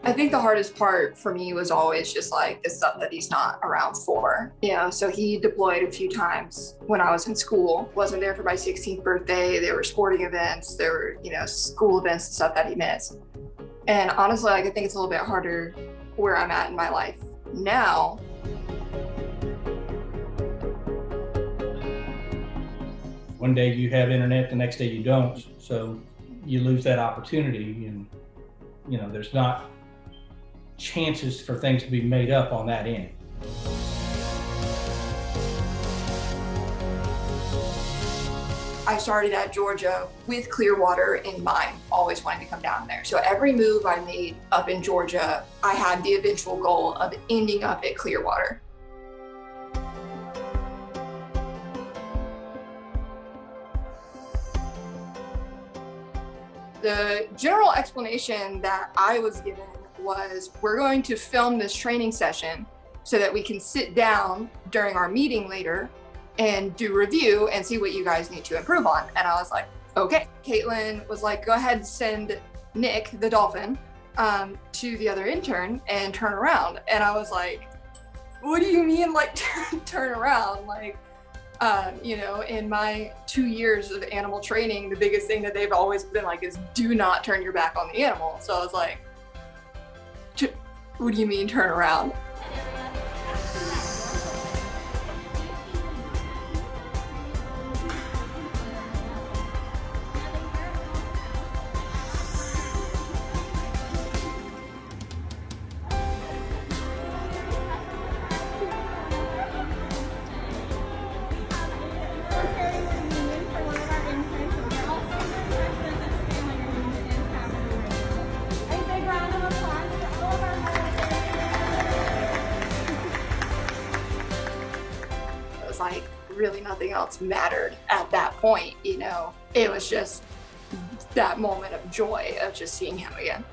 I think the hardest part for me was always just like the stuff that he's not around for. So he deployed a few times when I was in school, wasn't there for my 16th birthday. There were sporting events, there were, school events and stuff that he missed. And honestly, like, I think it's a little bit harder where I'm at in my life now. One day you have internet, the next day you don't. So you lose that opportunity, and there's not chances for things to be made up on that end. I started at Georgia with Clearwater in mind, always wanting to come down there. So every move I made up in Georgia, I had the eventual goal of ending up at Clearwater. The general explanation that I was given was, we're going to film this training session so that we can sit down during our meeting later and do review and see what you guys need to improve on. And I was like, okay. Caitlin was like, go ahead and send Nick, the dolphin, to the other intern and turn around. And I was like, what do you mean, like, turn around? Like, in my 2 years of animal training, the biggest thing that they've always been like is do not turn your back on the animal. So I was like, what do you mean turn around? Like, really nothing else mattered at that point. It was just that moment of joy of just seeing him again.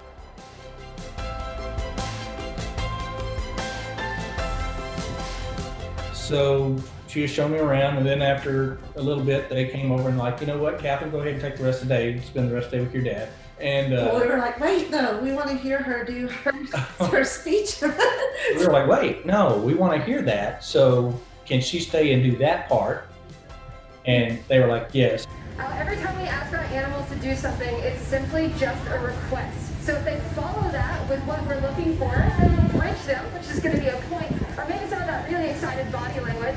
So she was showing me around, and then after a little bit they came over and like, you know what, Catherine, go ahead and take the rest of the day, spend the rest of the day with your dad. And well, we were like, wait, no, we want to hear her do her speech. We were like, wait, no, we want to hear that, so can she stay and do that part? And they were like, yes. Every time we ask our animals to do something, it's simply just a request. So if they follow that with what we're looking for, then we'll bridge them, which is going to be a point, or maybe some of that really excited body language.